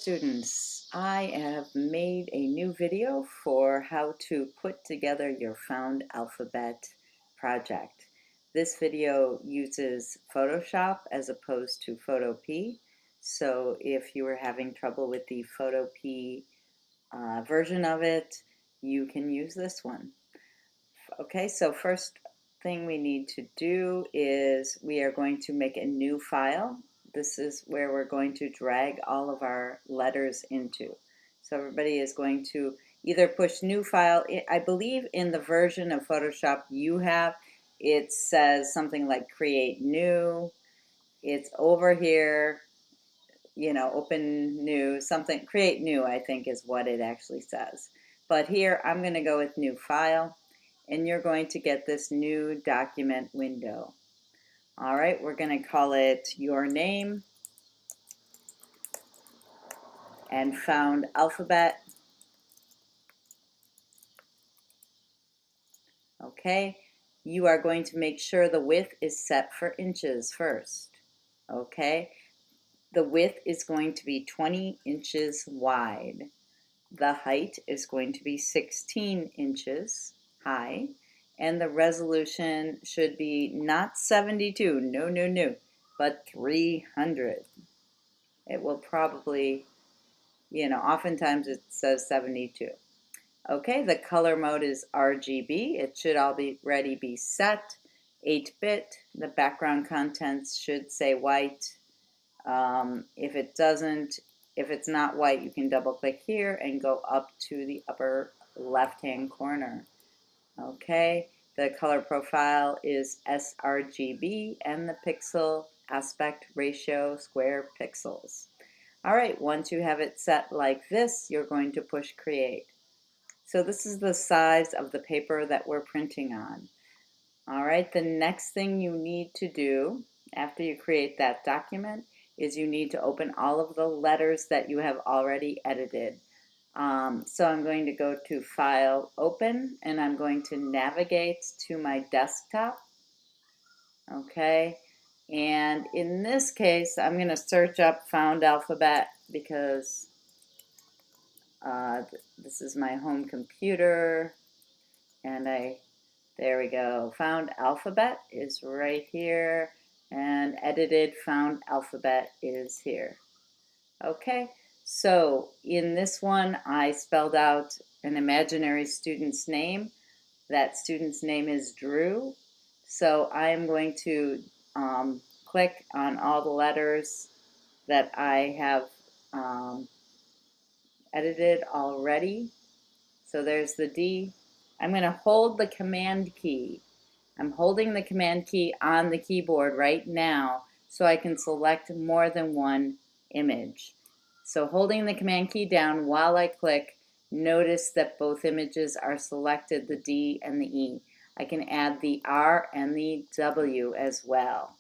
Students, I have made a new video for how to put together your Found Alphabet project. This video uses Photoshop as opposed to Photopea. So if you are having trouble with the Photopea version of it, you can use this one. Okay, so first thing we need to do is we are going to make a new file. This is where we're going to drag all of our letters into. So everybody is going to either push new file. I believe in the version of Photoshop you have, it says something like create new. It's over here, open new, something, create new, I think is what it actually says. But here I'm going to go with new file, and you're going to get this new document window. All right, we're going to call it your name and Found Alphabet. Okay, you are going to make sure the width is set for inches first. Okay, the width is going to be 20 inches wide. The height is going to be 16 inches high, and the resolution should be not 72, no, but 300. It will probably, oftentimes it says 72. Okay, the color mode is RGB. It should already be set. 8-bit. The background contents should say white. If it doesn't, if it's not white, you can double click here and go up to the upper left-hand corner. Okay, the color profile is sRGB and the pixel aspect ratio square pixels. All right, once you have it set like this, you're going to push create. So this is the size of the paper that we're printing on. All right, the next thing you need to do after you create that document is you need to open all of the letters that you have already edited. So I'm going to go to File, Open, and I'm going to navigate to my desktop. Okay, and in this case, I'm going to search up Found Alphabet because this is my home computer, and there we go. Found Alphabet is right here, and edited Found Alphabet is here. Okay, so in this one, I spelled out an imaginary student's name. That student's name is Drew. So I am going to click on all the letters that I have edited already. So there's the D. I'm going to hold the Command key. I'm holding the Command key on the keyboard right now so I can select more than one image. So holding the Command key down while I click, notice that both images are selected, the D and the E. I can add the R and the W as well.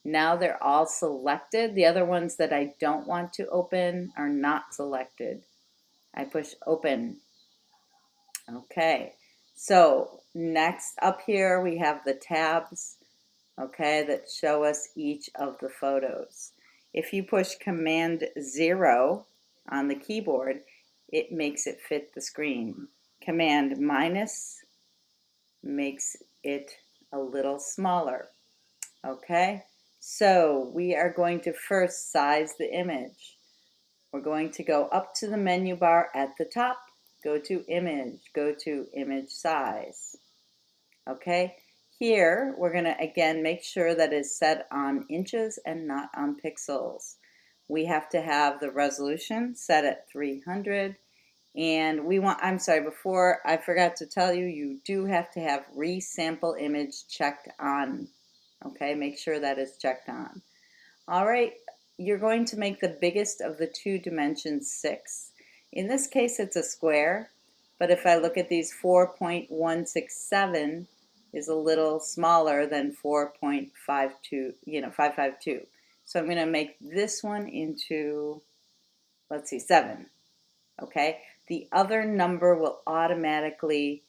Now they're all selected. The other ones that I don't want to open are not selected. I push open. Okay, so next up here we have the tabs, okay, that show us each of the photos. If you push Command 0 on the keyboard, it makes it fit the screen. Command minus makes it a little smaller. Okay, so we are going to first size the image. We're going to go up to the menu bar at the top, go to image, go to image size. Okay, here we're going to again make sure that it's set on inches and not on pixels. We have to have the resolution set at 300, and we want, I'm sorry, before I forgot to tell you, you do have to have resample image checked on. Okay, make sure that is checked on. All right, you're going to make the biggest of the two dimensions 6. In this case, it's a square, but if I look at these, 4.167 is a little smaller than 4.52, 552. So I'm going to make this one into, let's see, 7. Okay, the other number will automatically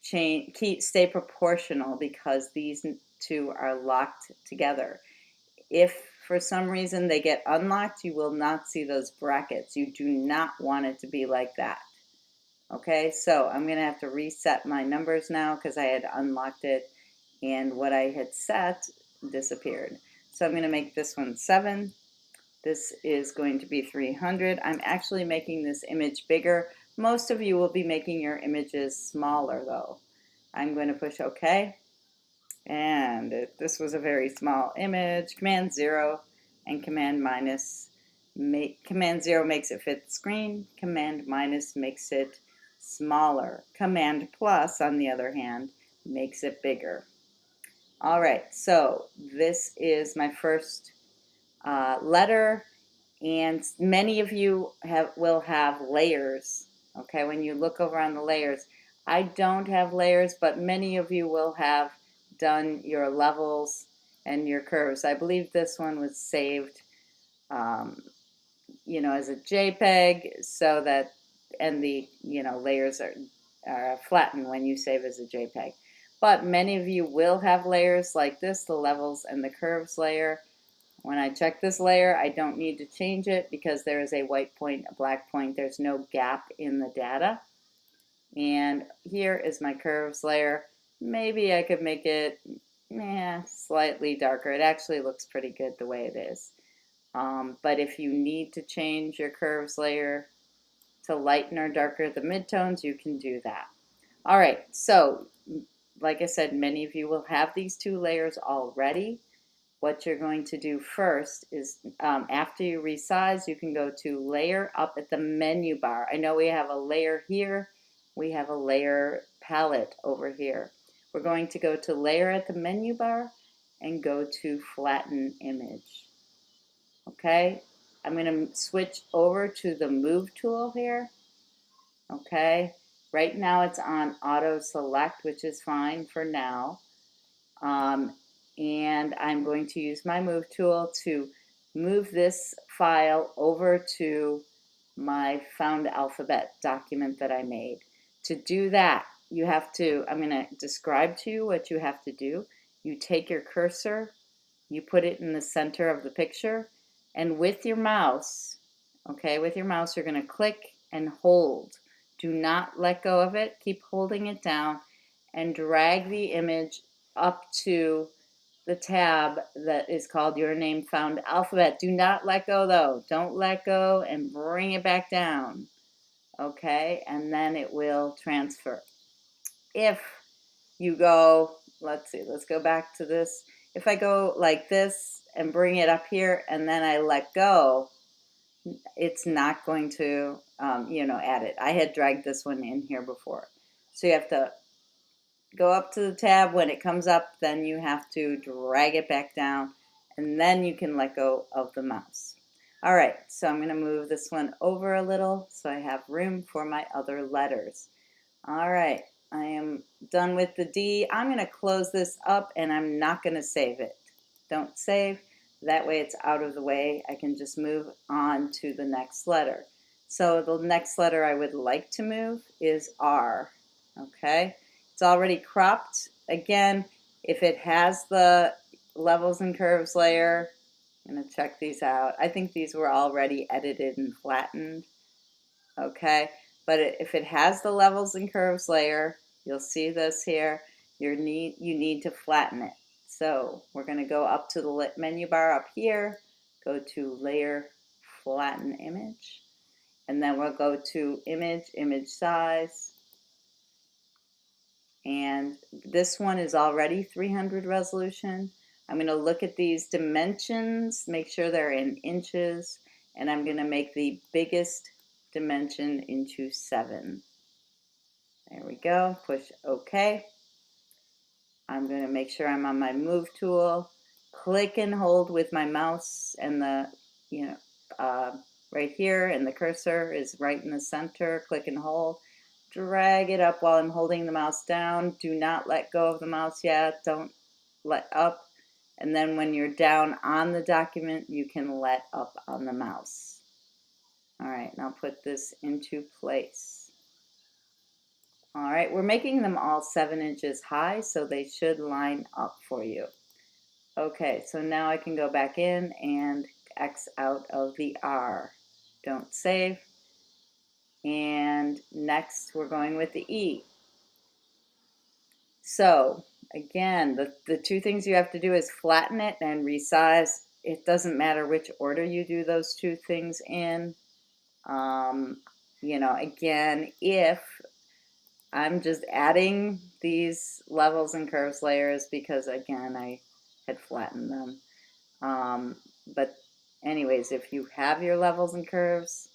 stay proportional because these two are locked together. If for some reason they get unlocked, you will not see those brackets. You do not want it to be like that. Okay, so I'm going to have to reset my numbers now because I had unlocked it and what I had set disappeared. So I'm going to make this one 7. This is going to be 300. I'm actually making this image bigger. Most of you will be making your images smaller though. I'm going to push OK. And this was a very small image. Command 0 and Command minus. Command 0 makes it fit the screen. Command minus makes it smaller. Command plus, on the other hand, makes it bigger. All right, so this is my first letter, and many of you will have layers. Okay, when you look over on the layers, I don't have layers, but many of you will have done your levels and your curves. I believe this one was saved, as a JPEG, so that, and the layers are flattened when you save as a JPEG. But many of you will have layers like this, the levels and the curves layer. When I check this layer, I don't need to change it because there is a white point, a black point. There's no gap in the data. And here is my curves layer. Maybe I could make it slightly darker. It actually looks pretty good the way it is. But if you need to change your curves layer to lighten or darker the midtones, you can do that. All right, so like I said, many of you will have these 2 layers already. What you're going to do first is after you resize, you can go to layer up at the menu bar. I know we have a layer here. We have a layer palette over here. We're going to go to layer at the menu bar and go to flatten image. Okay, I'm going to switch over to the move tool here. Okay, right now it's on auto select, which is fine for now. And I'm going to use my move tool to move this file over to my found alphabet document that I made. To do that, you have to, I'm going to describe to you what you have to do. You take your cursor, you put it in the center of the picture, and with your mouse, you're going to click and hold. Do not let go of it. Keep holding it down and drag the image up to the tab that is called Your Name Found Alphabet. Do not let go though. Don't let go and bring it back down. Okay, and then it will transfer. If you go, let's go back to this. If I go like this and bring it up here and then I let go, it's not going to, add it. I had dragged this one in here before. So you have to go up to the tab. When it comes up, then you have to drag it back down, and then you can let go of the mouse. All right, so I'm going to move this one over a little so I have room for my other letters. All right, I am done with the D. I'm going to close this up, and I'm not going to save it. Don't save. That way it's out of the way. I can just move on to the next letter. So the next letter I would like to move is R. Okay, it's already cropped. Again, if it has the levels and curves layer, I'm going to check these out. I think these were already edited and flattened. Okay, but if it has the levels and curves layer, you'll see this here. You need to flatten it. So we're going to go up to the menu bar up here, go to layer, flatten image, and then we'll go to image size. And this one is already 300 resolution. I'm going to look at these dimensions, make sure they're in inches, and I'm going to make the biggest dimension into 7. There we go. Push OK. I'm going to make sure I'm on my move tool. Click and hold with my mouse, and the right here, and the cursor is right in the center. Click and hold. Drag it up while I'm holding the mouse down. Do not let go of the mouse yet. Don't let up. And then when you're down on the document, you can let up on the mouse. All right, now put this into place. All right, we're making them all 7 inches high, so they should line up for you. Okay, so now I can go back in and X out of the R. Don't save. And next we're going with the E. So again, the two things you have to do is flatten it and resize. It doesn't matter which order you do those two things in. You know, again, if I'm just adding these levels and curves layers because again, I had flattened them. But anyways, if you have your levels and curves,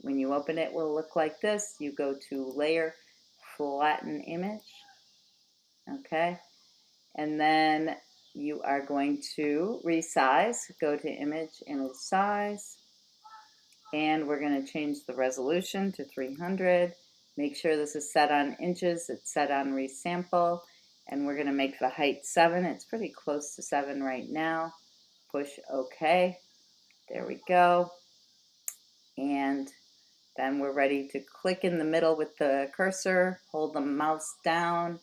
when you open it, will look like this. You go to Layer, Flatten Image, okay? And then you are going to resize, go to Image, Image Size, and we're going to change the resolution to 300. Make sure this is set on inches, it's set on resample, and we're going to make the height 7. It's pretty close to 7 right now. Push OK. There we go. And then we're ready to click in the middle with the cursor, hold the mouse down,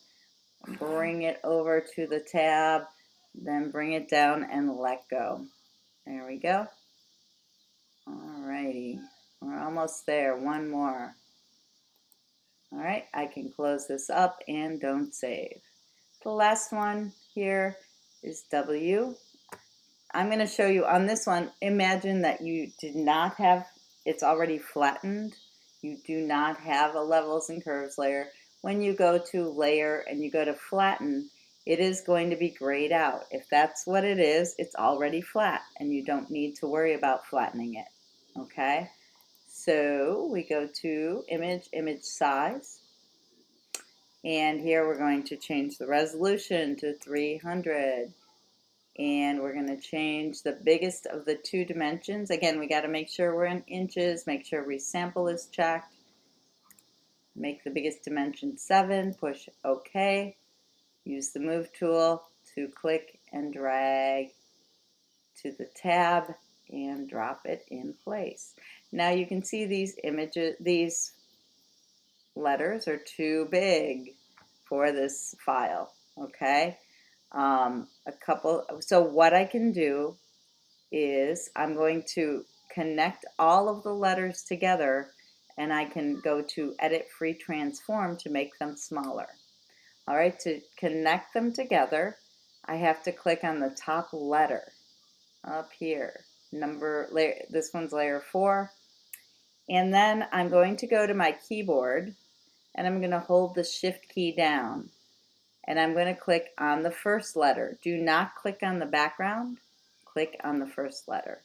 bring it over to the tab, then bring it down and let go. There we go. Alrighty, we're almost there. One more. All right, I can close this up and don't save. The last one here is W. I'm going to show you on this one, imagine that you did not have, it's already flattened. You do not have a levels and curves layer. When you go to layer and you go to flatten, it is going to be grayed out. If that's what it is, it's already flat and you don't need to worry about flattening it. Okay, so we go to image, image size. And here we're going to change the resolution to 300. And we're going to change the biggest of the two dimensions. Again, we got to make sure we're in inches, make sure resample is checked. Make the biggest dimension 7, push OK. Use the move tool to click and drag to the tab and drop it in place. Now you can see these images, these letters are too big for this file, okay? So what I can do is I'm going to connect all of the letters together and I can go to Edit Free Transform to make them smaller. All right, to connect them together, I have to click on the top letter up here. This one's layer 4. And then I'm going to go to my keyboard and I'm going to hold the Shift key down. And I'm going to click on the first letter. Do not click on the background. Click on the first letter.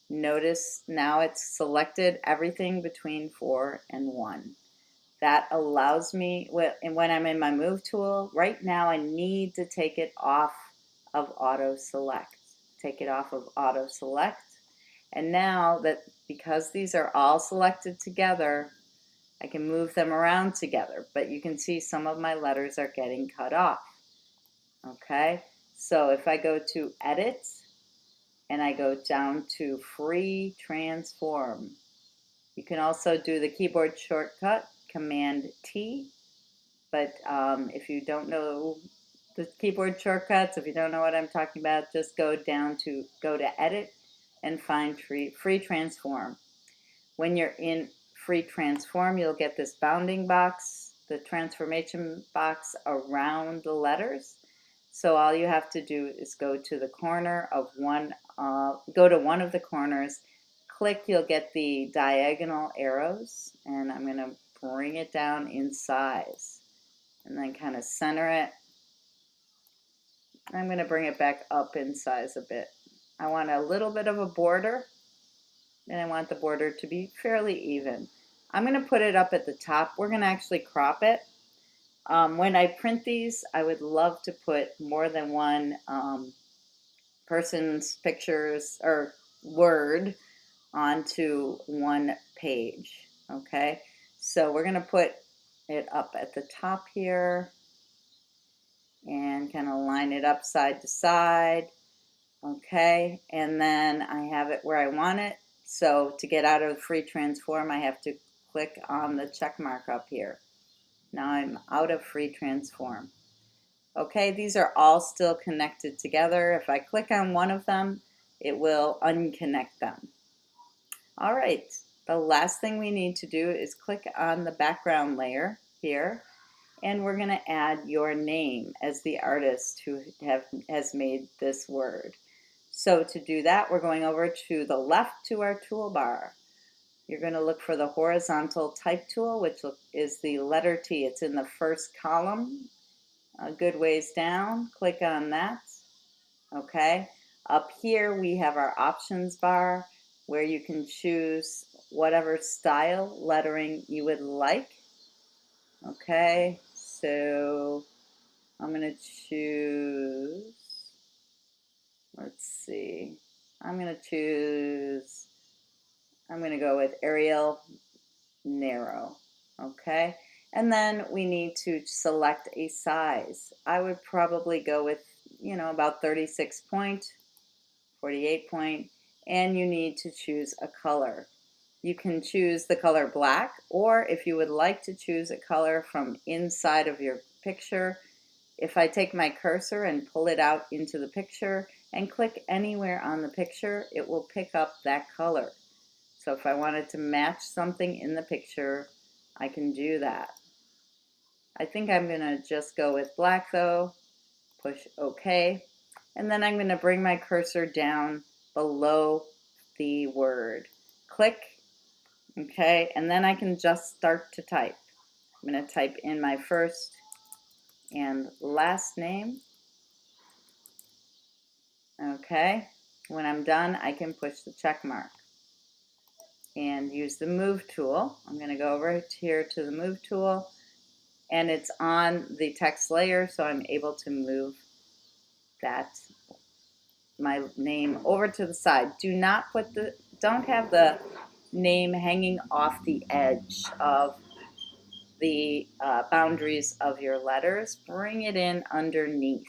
Notice now it's selected everything between 4 and 1. That allows me, when I'm in my move tool, right now I need to take it off of auto select. Take it off of auto select. And now that because these are all selected together, I can move them around together, but you can see some of my letters are getting cut off. Okay, so if I go to Edit and I go down to Free Transform, you can also do the keyboard shortcut Command T, but if you don't know the keyboard shortcuts, if you don't know what I'm talking about, just go to Edit and find Free Transform. When you're in Free Transform, you'll get this bounding box, the transformation box around the letters. So all you have to do is go to the corner of go to one of the corners, click, you'll get the diagonal arrows, and I'm going to bring it down in size, and then kind of center it. I'm going to bring it back up in size a bit. I want a little bit of a border, and I want the border to be fairly even. I'm going to put it up at the top. We're going to actually crop it. When I print these, I would love to put more than one person's pictures or word onto one page. Okay, so we're going to put it up at the top here and kind of line it up side to side. Okay, and then I have it where I want it. So to get out of Free Transform, I have to click on the check mark up here. Now I'm out of Free Transform. Okay, these are all still connected together. If I click on one of them, it will unconnect them. All right, the last thing we need to do is click on the background layer here, and we're going to add your name as the artist who has made this word. So to do that, we're going over to the left to our toolbar. You're going to look for the horizontal type tool, which is the letter T. It's in the first column, a good ways down. Click on that. Okay. Up here we have our options bar where you can choose whatever style lettering you would like. Okay, so I'm going to choose, let's see, I'm going to go with Arial Narrow. Okay, and then we need to select a size. I would probably go with, about 36 point, 48 point, and you need to choose a color. You can choose the color black, or if you would like to choose a color from inside of your picture, if I take my cursor and pull it out into the picture and click anywhere on the picture, it will pick up that color. So if I wanted to match something in the picture, I can do that. I think I'm going to just go with black though, push OK, and then I'm going to bring my cursor down below the word. Click, okay, and then I can just start to type. I'm going to type in my first and last name. Okay, when I'm done, I can push the check mark and use the move tool. I'm going to go over here to the move tool, and it's on the text layer, so I'm able to move my name over to the side. Don't have the name hanging off the edge of the boundaries of your letters. Bring it in underneath.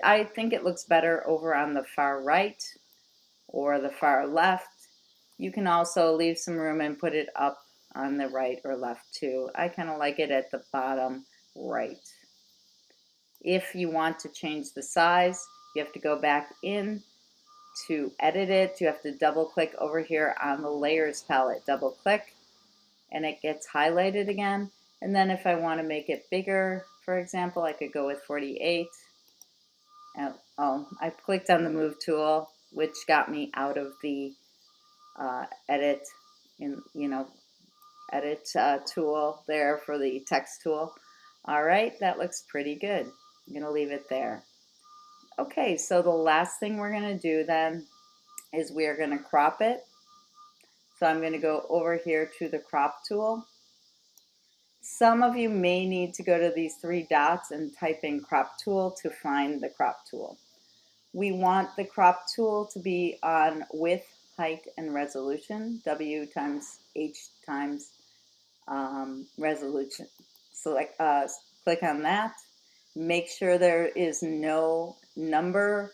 I think it looks better over on the far right or the far left. You can also leave some room and put it up on the right or left too. I kind of like it at the bottom right. If you want to change the size, you have to go back in to edit it. You have to double click over here on the layers palette. Double click and it gets highlighted again. And then if I want to make it bigger, for example, I could go with 48. I clicked on the move tool, which got me out of the edit tool there for the text tool. All right, that looks pretty good. I'm going to leave it there. Okay, so the last thing we're going to do then is we are going to crop it. So I'm going to go over here to the crop tool. Some of you may need to go to these three dots and type in crop tool to find the crop tool. We want the crop tool to be on width, height, and resolution, W times H times resolution. Select, click on that. Make sure there is no number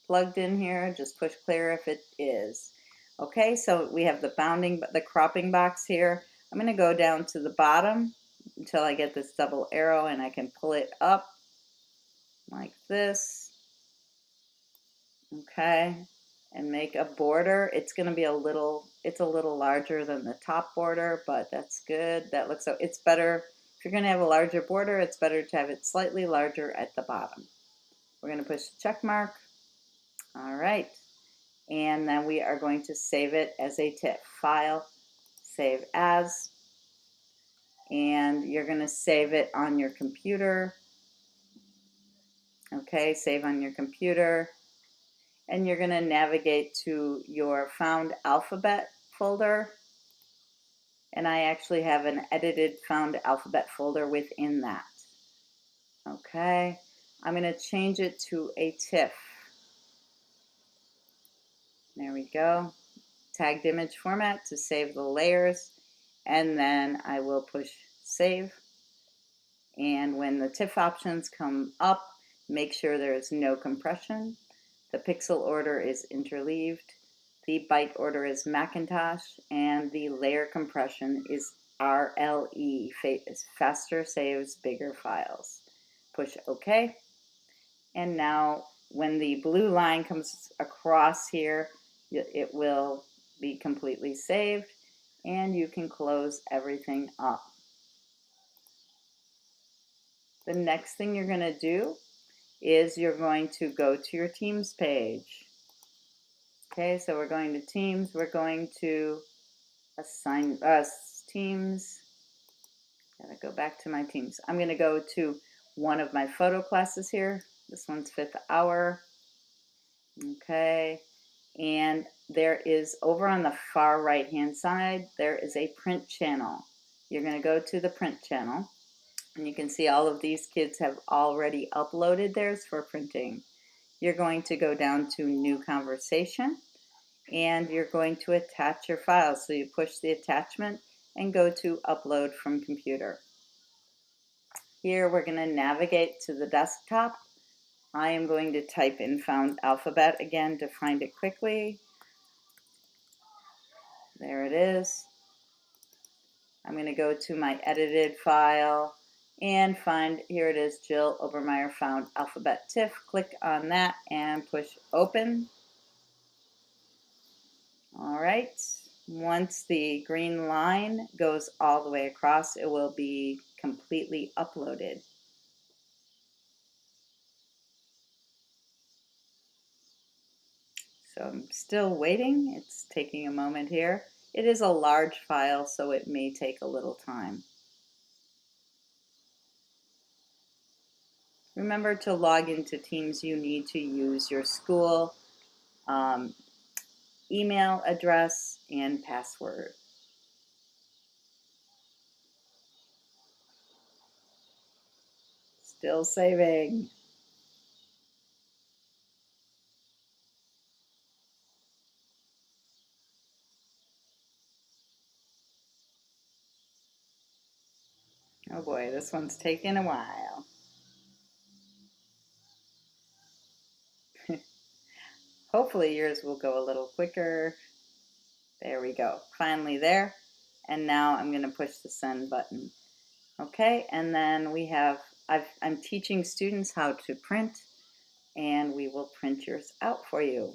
plugged in here. Just push clear if it is. Okay, so we have the cropping box here. I'm going to go down to the bottom until I get this double arrow, and I can pull it up like this. Okay, and make a border. It's going to be it's a little larger than the top border, but that's good. That looks so. It's better if you're going to have a larger border. It's better to have it slightly larger at the bottom. We're going to push the check mark. All right, and then we are going to save it as a TIFF file. Save as, and you're going to save it on your computer. Okay, save on your computer. And you're going to navigate to your found alphabet folder. And I actually have an edited found alphabet folder within that. Okay, I'm going to change it to a TIFF. There we go. Tagged image format to save the layers. And then I will push save. And when the TIFF options come up, make sure there is no compression. The pixel order is interleaved. The byte order is Macintosh, and the layer compression is RLE, faster saves bigger files. Push OK. And now when the blue line comes across here, it will be completely saved, and you can close everything up. The next thing you're going to do is you're going to go to your Teams page. Okay, so we're going to Teams. We're going to assign Teams. Gotta go back to my Teams. I'm going to go to one of my photo classes here. This one's 5th hour. Okay, and there is over on the far right hand side, there is a print channel. You're going to go to the print channel, and you can see all of these kids have already uploaded theirs for printing. You're going to go down to New Conversation, and you're going to attach your file. So you push the attachment and go to Upload from Computer. Here we're going to navigate to the desktop. I am going to type in Found Alphabet again to find it quickly. There it is. I'm going to go to my edited file and find, here it is, Jill Obermeyer Found Alphabet TIFF. Click on that and push open. All right. Once the green line goes all the way across, it will be completely uploaded. So I'm still waiting. It's taking a moment here. It is a large file, so it may take a little time. Remember to log into Teams, you need to use your school email address and password. Still saving. Oh boy, this one's taking a while. Hopefully yours will go a little quicker. There we go, finally there. And now I'm going to push the send button. Okay, and then we have, I'm teaching students how to print, and we will print yours out for you.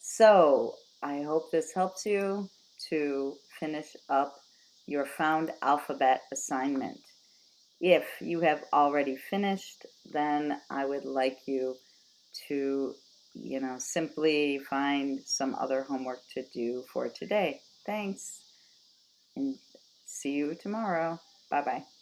So I hope this helps you to finish up your Found Alphabet assignment. If you have already finished, then I would like you to, simply find some other homework to do for today. Thanks, and see you tomorrow. Bye-bye.